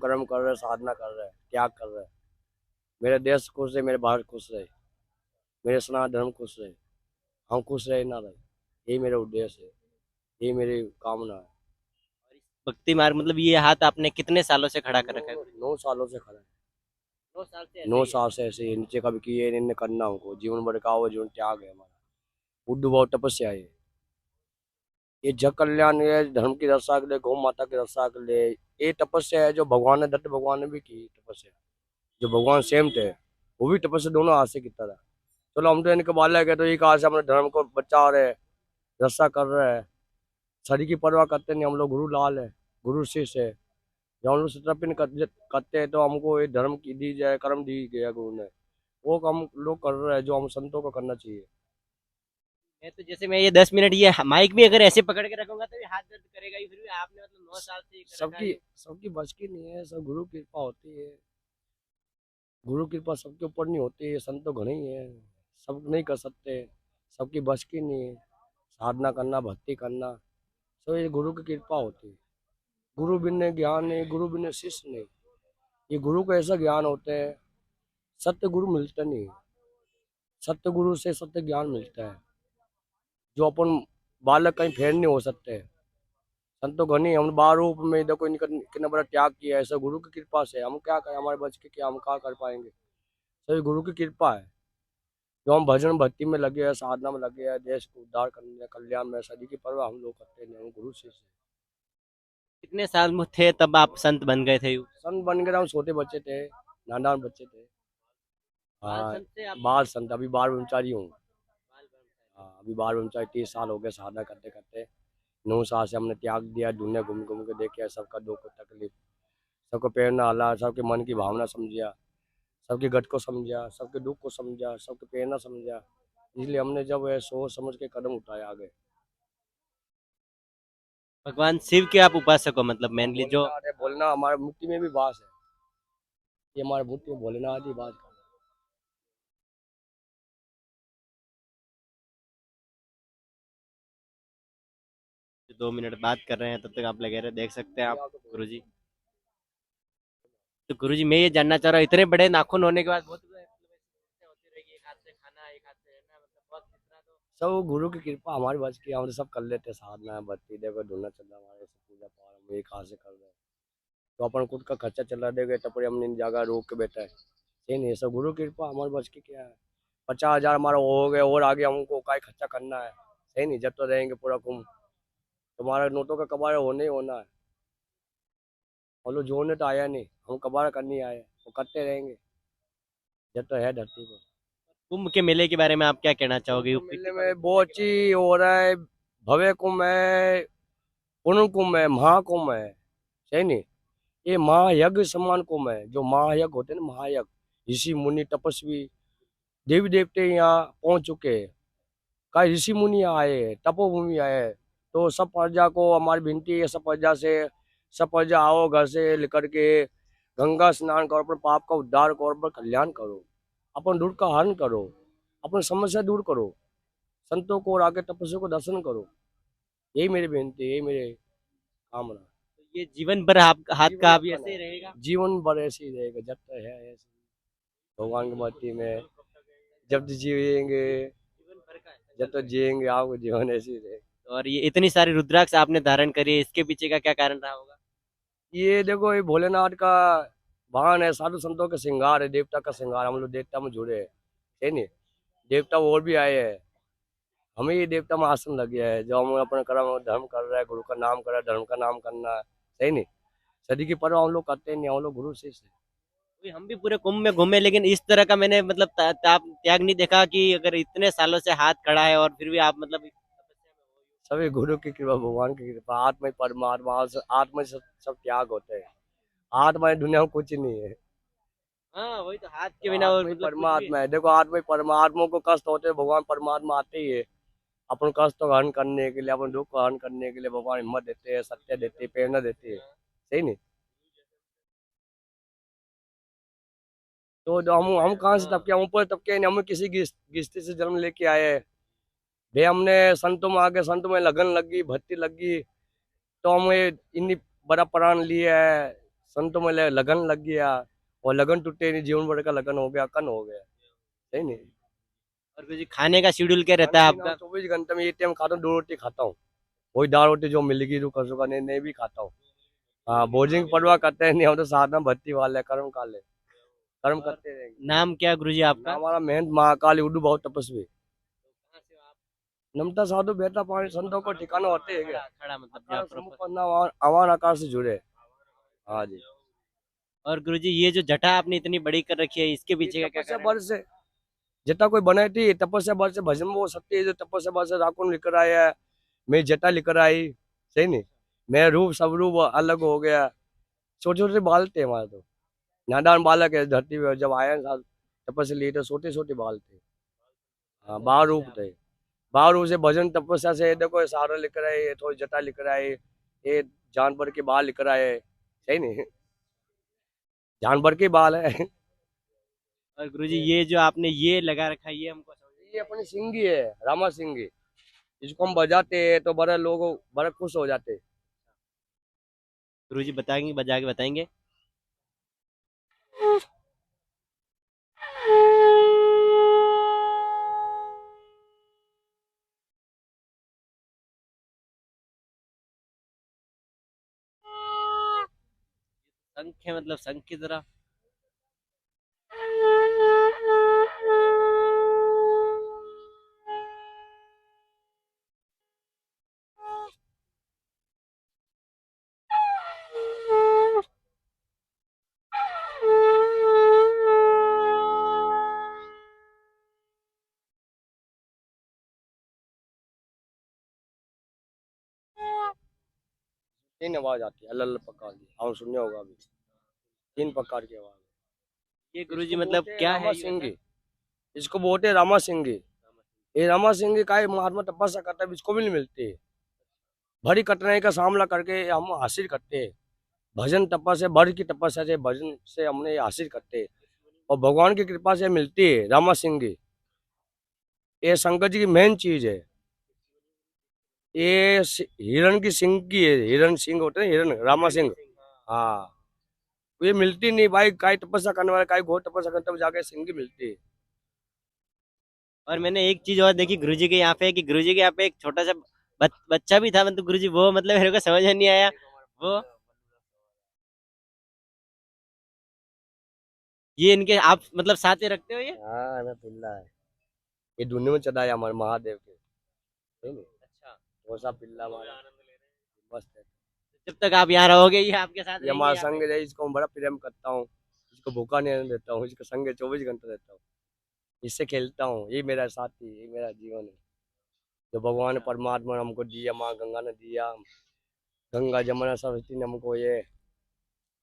कर्म कर रहे, साधना कर रहे, त्याग कर रहे। मेरे देश खुश है, मेरे भारत खुश रहे, मेरे सनातन धर्म खुश रहे, हम खुश रहे ना रहे, यही मेरा उद्देश्य है, यही मेरी कामना है। और इस भक्ति मार्ग मतलब ये हाथ आपने कितने सालों से खड़ा कर रखा है? 9 सालों से खड़ा है। 9 साल से ऐसे 9 ही है। साल से ऐसे ही नीचे कभी किए नहीं, करना हमको जीवन भड़काओ, जीवन त्याग है हमारा, बुद्ध बहुत तपस्या है। ये जग कल्याण है, धर्म की रक्षा के लिए, गौ माता की रक्षा के लिए, ये तपस्या है जो भगवान ने, दत्त भगवान ने भी की तपस्या। जो भगवान सेम थे, वो भी तपस्या दोनों हाथ से किया था। चलो हम तो इनके बालक है, तो ये कहा से अपने धर्म को बचा रहे, रक्षा कर रहे हैं, शरीर की परवाह करते नहीं। हम लोग गुरु लाल है, गुरु शिष्य है। जब हम लोग सत्यापन करते हैं तो हमको ये धर्म की दी जाए, कर्म दी गया गुरु ने, वो हम लोग कर रहे हैं जो हम संतों को करना चाहिए। मैं तो जैसे मैं ये 10 मिनट ये माइक भी अगर ऐसे पकड़ के रखूंगा तो ये हाथ दर्द करेगा ही, फिर भी आपने मतलब 9 साल से ये कर रखा है सबकी तो। सबकी बस की नहीं है, सब गुरु की कृपा होती है। गुरु की कृपा सबके ऊपर नहीं होती है, संत तो घने ही है, सब नहीं कर सकते, सबकी बस की नहीं है। साधना करना, भक्ति करना, सब ये गुरु की कृपा होती है। गुरु बिन ज्ञान नहीं, गुरु बिन शिष्य नहीं। ये गुरु का ऐसा ज्ञान होता है, सत्य गुरु मिलता नहीं है। सत्य गुरु से सत्य ज्ञान मिलता है, जो अपन बालक कहीं फेर नहीं हो सकते। संतो घनी हम बार रूप में देखो इनका कितना बड़ा त्याग किया है, ऐसा गुरु की कृपा से। हम क्या करें, हमारे बच के क्या, हम क्या कर पाएंगे। सभी गुरु की कृपा है, जो हम भजन भक्ति में लगे हैं, साधना में लगे हैं, देश को उद्धार करने, कल्याण में, सदी की परवाह हम लोग करते हैं, हम गुरु से। कितने साल में थे तब आप संत बन गए थे यूं? संत बन गए, हम छोटे बच्चे थे, नादान बच्चे थे। बाल हाँ, संत से आप? बाल संत, अभी बाल ब्रह्मचारी हूँ। बाल ब्रह्मचारी। हाँ, अभी बाल ब्रह्मचारी 30 साल हो गए साधना करते करते। 9 साल से हमने त्याग दिया, दुनिया घूम घूम के देखा, सबका दुख तकलीफ, सबको प्रेरणा हाला, सबके मन की भावना समझा, सबके गट को समझा, सबके दुख को समझा, सबके प्रेरणा समझा। इसलिए हमने जब है सोच समझ के कदम उठाया आगे। भगवान शिव के आप उपासक हो मतलब हम मेनली जो? भोलेनाथ है, भोलेनाथ हमारे मुक्ति में भी वास है। ये हमारे मुक्ति में भोलेनाथ ही वास कर जो 2 मिनट बात कर रहे हैं तब तक आप लगे रहे, देख सकते हैं आप रहे गुरुजी। तो गुरुजी मैं ये जानना चाह रहा हूँ, इतने बड़े नाखून होने के बाद बहुत मतलब ऐसी समस्या होती रहेगी, एक हाथ से खाना एक हाथ से रहना, मतलब बहुत इतना तो। सब गुरु की कृपा हमारे बच की, हम तो सब कर लेते हैं, साधना भक्ति देखो ढूंढना चल रहा हमारे से, पूजा पाठ हम एक हाथ से कर रहे हैं। तो अपन खुद का खर्चा चला देंगे तब पर हमने जगह रोक के बैठा है, सही नहीं। सब गुरु की कृपा, हमारे बच की क्या है। 50,000 हमारा हो गए और आगे हमको काय खर्चा करना है, सही नहीं। जब तो रहेंगे पूरा कुंभ, तुम्हारा नोटों का कबाड़ा होने ही होना है। और लोग जोड़ने तो आया नहीं, हम कबाड़ा करने आए, वो करते रहेंगे जब तो है धरती पर। कुंभ के मेले के बारे में आप क्या कहना चाहोगे? कुंभ इतनी मेले में पवित्रता बहुत के बारे में। अच्छी हो रहा है। भव्य कुंभ है, पूर्ण कुंभ है, महाकुंभ है, सही नहीं। ये महायज्ञ समान कुंभ है, जो महायज्ञ होते हैं ना, महायज्ञ, ऋषि मुनि तपस्वी देवी देवते यहाँ पहुंच चुके हैं। कई ऋषि मुनि यहाँ आए हैं, तपोभूमि आए हैं। तो सब प्रजा को हमारी विनती है, सब प्रजा से, सब प्रजा आओ घर से लेकर के, गंगा स्नान करो, अपने पाप का उद्धार करो, अपना कल्याण करो, अपन दुख का हरण करो, अपनी समस्या दूर करो, संतों को और आगे तपस्या को दर्शन करो। यही मेरी बेनती है, यही मेरे कामना। तो ये जीवन भर आप हाथ जीवन का अभी यापन ऐसे है, ही रहेगा? जीवन भर ऐसे ही रहेगा जब तक है ऐसे, भगवान की मर्जी में। जब तक जिएंगे, जीवन भर का है, जब सकल तक रहेगा। जिएंगे आपको जीवन ऐसे ही रहेगा। और ये इतनी सारी रुद्राक्ष आपने धारण करी है, इसके पीछे का क्या कारण रहा होगा? ये देखो, ये भोलेनाथ का वाहन है, साधु संतों का श्रृंगार है, देवता का श्रृंगार। हम लोग देवता में जुड़े हैं, है नहीं। देवता और भी आए हैं, हमें ये देवता में आसन लग गया है, जो हम अपना कर्म धर्म कर रहे हैं, गुरु का नाम कर रहे हैं, धर्म का नाम करना है, सही नहीं। सदी की परवाह हम लोग करते नहीं, हम लोग गुरु शिष्य हैं। वही हम भी पूरे कुंभ में घूमे, लेकिन इस तरह का मैंने मतलब त्याग नहीं देखा कि अगर इतने सालों से हाथ खड़ा है और फिर भी आप मतलब इस तपस्या में हो। सभी गुरु की कृपा, भगवान की कृपा, आत्मा ही परमात्मा, आत्मा से सब त्याग होते हैं। आत्मा ही दुनिया में कुछ नहीं है। हाँ वही तो, हाथ के तो बिना और आत्मा ही मतलब कुछ भी। परमात्मा है, देखो आत्मा ही परमात्मा को कष्ट होते हैं, भगवान परमात्मा आते ही है अपन कष्ट को हरण करने के लिए, अपन दुख को हरण करने के लिए। भगवान हिम्मत देते हैं, सत्य देते हैं, प्रेरणा देते हैं, सही नहीं। तो जो हम कहाँ से हाँ तबके, हम ऊपर तबके नहीं, हम किसी गिस्ती से जन्म लेके आए हैं। भाई हमने संतों में आके, संतों में लगन लगी, भक्ति लगी, तो हमें इतनी बड़ा प्राण लिया है, संतों में लगन लग गया, और लगन टूटे नहीं, जीवन भर का लगन हो गया, कन हो गया, सही नहीं। और गुरुजी खाने का शेड्यूल क्या रहता है आपका? 24 घंटे में ये टाइम खाता हूँ, 2 रोटी खाता हूँ, वही दाल रोटी जो मिलेगी जो कसुगा नहीं भी खाता हूँ। हाँ, भोजन की परवाह करते हैं नहीं, हम तो साधना भक्ति वाले कर्म काले, कर्म और करते रहेंगे। नाम क्या गुरुजी आपका? हमारा महंत महाकाली उर्दू बहुत तपस्वी, कहाँ से हो आप? नमता साधु बेहता पानी संतों को ठिकाना होते है क्या? खड़ा मतलब अखाड़ा जहाँ सम्मुख प्रॉपर। पन्ना आवार आकार से जुड़े। हाँ जी। और गुरुजी ये जो जटा आपने इतनी बड़ी कर रखी है, इसके ये पीछे का क्या तपस्या कारण है? बल से, जटा कोई बनाई थी तपस्या बल से, भजन में वो सत्य है जो तपस्या बल से राकुन लेकर आया है, मेरी जटा लेकर आई, सही नहीं, मेरा रूप सब रूप अलग हो गया। छोटे छोटे बाल थे हमारे तो, नादान बालक है धरती पे, जब आया साल तपस्या लिए तो छोटे छोटे बाल थे। हाँ, बाल रूप थे, बाल रूप से भजन तपस्या से देखो ये सारा लेकर आए, ये थोड़ी जटा लेकर आए, ये जानवर के बाल लेकर आए, सही नहीं, जानवर के बाल है। और गुरुजी ये जो आपने ये लगा रखा है, ये हमको समझ में ये नहीं अपनी सिंगी है, रामा सिंगी, इसको हम बजाते हैं तो बड़े लोग बड़े खुश हो जाते हैं। आया। गुरुजी बताएंगे, बजा के बताएंगे। शंख है मतलब शंख की तरह। तीन आवाज आती है, अलग अलग प्रकार की, और सुनने होगा अभी, 3 प्रकार की आवाज। ये गुरुजी इसको मतलब बोलते हैं क्या रामा है ये वैसा? सिंगी, इसको बोलते हैं रामा सिंगी। ये रामा सिंगी का ही महात्मा तपस्या करता है, इसको भी नहीं मिलती है। बड़ी कठिनाई का सामना करके हम हासिल करते हैं, भजन तपस्या बड़ी की तपस्या से, भजन से हमने ये हासिल करते हैं, और भगवान की कृपा से मिलती है रामा सिंगी। ये शंकर जी की मेन चीज है। ये हिरण की सिंग की है, हिरण सिंह होते हैं, हिरण रामा सिंह। हाँ, ये मिलती नहीं भाई, काय तपस्या करने वाला, काय घोर तपस्या करते, तब जाके सिंगी मिलती है। और मैंने एक चीज और देखी गुरुजी के यहाँ पे, कि गुरुजी के यहाँ पे एक छोटा सा बच्चा भी था, मतलब गुरुजी वो मतलब मेरे को समझ में नहीं आया वो। ये इनके आप मतलब साथ ही रखते हो ये? हाँ ना, पिल्ला है, ये दुनिया में चढ़ा है हमारे महादेव के, सही नहीं, अच्छा। वैसा पिल्ला हमारा मस्त है। जब तक आप यहाँ रहोगे ये आपके साथ ये रहेंगे हमारा यहाँ पे? संग है, इसको मैं बड़ा प्रेम करता हूँ, इसको भूखा नहीं रहने देता हूँ, इसका संग 24 घंटे रहता हूँ, इससे खेलता हूँ, ये मेरा साथी, ये मेरा जीवन है, जो भगवान परमात्मा ने हमको दिया, माँ गंगा ने दिया, गंगा जमुना सरस्वती ने हमको ये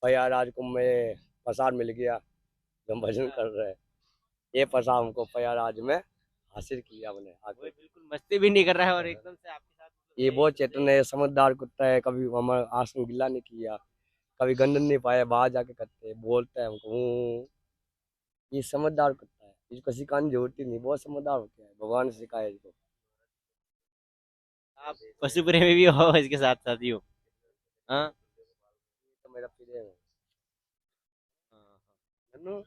प्रयागराज कुंभ में प्रसाद मिल गया, जो हम भजन कर रहे हैं, ये प्रसाद हमको प्रयागराज में हासिल किया हमने वो आके। बिल्कुल मस्ती भी नहीं कर रहा है और एकदम से आपके साथ मतलब ये ये बहुत चेतन है, समझदार कुत्ता है, कभी हमारा आसन गिला नहीं किया, कभी गंदन नहीं पाया, बाहर जाके करते हैं, बोलता है हमको ये समझदार कुत्ता है, इसको सिखाने की जरूरत ही नहीं, बहुत समझदार होता है, भगवान ने सिखाया इसको। आप पशु प्रेमी भी हो इसके साथ साथ ही हो। हाँ। तो मेरा प्रिय है हाँ। नन्नू।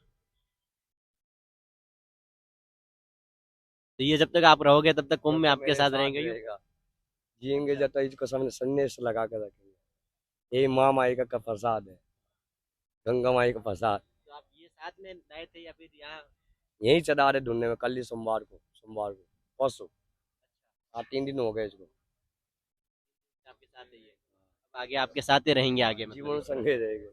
तो ये जब तक आप रहोगे तब तक कुंभ में तो आपके मेरे साथ साथ रहेंगे यूँ? रहेगा, जिएंगे जब तक इसको सामने संन्यास लगा के रखेंगे, ये माँ माई का प्रसाद है, गंगा माई का प्रसाद। तो आप ये साथ में लाए थे या फिर यहाँ यही चढ़ा रहे ढूंढने में, कल ही सोमवार को परसों, हाँ 3 दिन हो गए इसको। आपके साथ ही है? अब आगे आपके साथ ही रहेंगे आगे जीवन मतलब। संगे रहेंगे।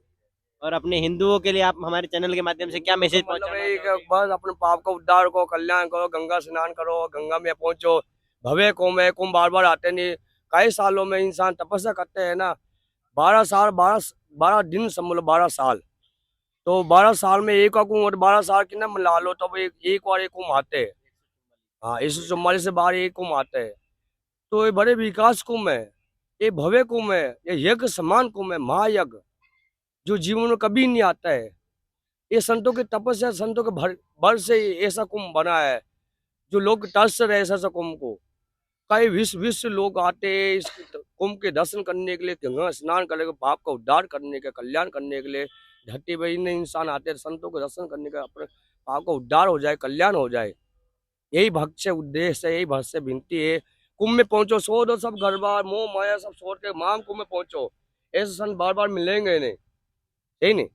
और अपने हिंदुओं के लिए आप हमारे चैनल के माध्यम से क्या मैसेज मतलब पहुंचाना यही कि चाहोगे? बस अपने पाप को उद्धार को कल्याण करो, गंगा स्नान करो, गंगा में पहुंचो, भव्य कुंभ है, कुंभ बार बार आते नहीं, कई सालों में इंसान तपस्या करते हैं ना, 12 साल, 12 दिन समझ लो, 12 साल, तो 12 साल में एक का कुंभ, और 12 साल की ना मिला लो, तब एक और एक कुंभ आते हैं। हाँ, 144 से बाहर एक कुंभ आते हैं, तो ये बड़े विकास कुंभ है, ये भव्य कुंभ है, ये यज्ञ समान कुंभ है, महायज्ञ, जो जीवन में कभी नहीं आता है। ये संतों की तपस्या, संतों के भर भर से ही ऐसा कुंभ बना है, जो लोग तरस रहे ऐसा कुंभ को, कई विश्व लोग आते हैं इस कुंभ के दर्शन करने के लिए, गंगा स्नान करने के, पाप का उद्धार करने के, कल्याण करने के लिए। धरती पर इतने इंसान आते हैं संतों के दर्शन करने का, अपने पाप का उद्धार हो जाए, कल्याण हो जाए। यही भक्त से उद्देश्य है, यही भक्त से विनती है। कुंभ में पहुंचो, सो दो सब घर बार मोह माया सब छोड़ के माम कुंभ में पहुंचो। ऐसे संत बार बार मिलेंगे नहीं, यही नहीं।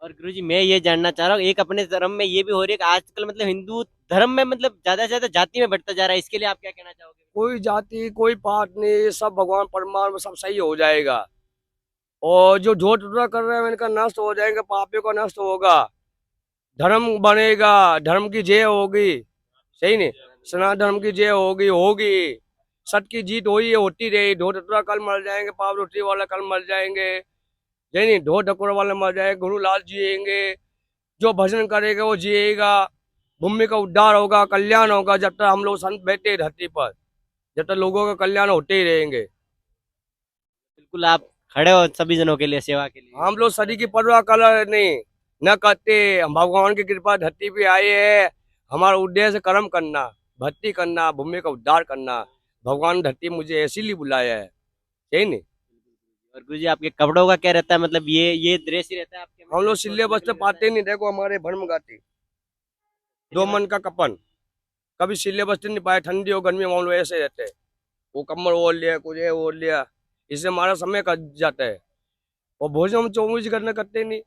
और गुरुजी मैं ये जानना चाह रहा हूँ, एक अपने धर्म में ये भी हो रही है कि आजकल मतलब हिंदू धर्म में मतलब ज्यादा से ज्यादा जाति में बढ़ता जा रहा है, इसके लिए आप क्या कहना चाहोगे? कोई जाति कोई पात नहीं, सब भगवान परमात्मा सब सही हो जाएगा। और जो झूठ टुकड़ा कर रहे हैं इनका नष्ट हो जाएगा, पापियों का नष्ट होगा, धर्म बनेगा, धर्म की जय होगी। सही नहीं, सनातन धर्म की जय होगी होगी। सत्य की जीत हुई है, होती रही। ढो टुकड़ा कल मर जाएंगे, पाप रोटी वाला कल मर जाएंगे। सही नहीं, ढो ढकोर वाले मर जाएंगे, गुरु लाल जिएंगे। जो भजन करेगा वो जिएगा, भूमि का उद्धार होगा, कल्याण होगा। जब तक हम लोग संत बैठे हैं धरती पर, जब तक लोगों का कल्याण होते ही रहेंगे। बिल्कुल आप खड़े हो सभी जनों के लिए, सेवा के लिए। हम लोग शरीर की परवाह कर नहीं न करते। हम भगवान की कृपा धरती पे आए हैं। हमारा उद्देश्य कर्म करना, भक्ति करना, भूमि का उद्धार करना। भगवान धरती मुझे इसीलिए बुलाया है, यही नहीं। और गुरुजी आपके कपड़ों का क्या रहता है, मतलब ये ड्रेस ही रहता है आपके? हम लोग सिले बस्ते पाते नहीं। देखो हमारे भरम गाती दो मन का कपन, कभी सिले बस्ते नहीं पाए। ठंडी हो गर्मी हम लोग ऐसे रहते हैं। वो कम्बल ओढ़ लिया, कुछ ये ओढ़ लिया, इससे हमारा समय कट जाता है। और भोजन हम 24 घंटे करते नहीं।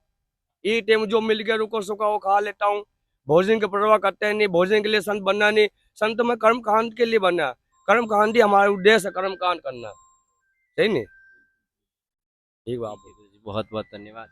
ये टाइम जो मिल गया रुको सुखा वो खा लेता हूँ। भोजन की परवाह करते हैं नहीं। भोजन के लिए संत बनना नहीं, संत में कर्म कांड के लिए बनना। कर्म कांड ही हमारा उद्देश्य है, कर्म कांड करना, सही नहीं। ठीक बात। बहुत बहुत धन्यवाद।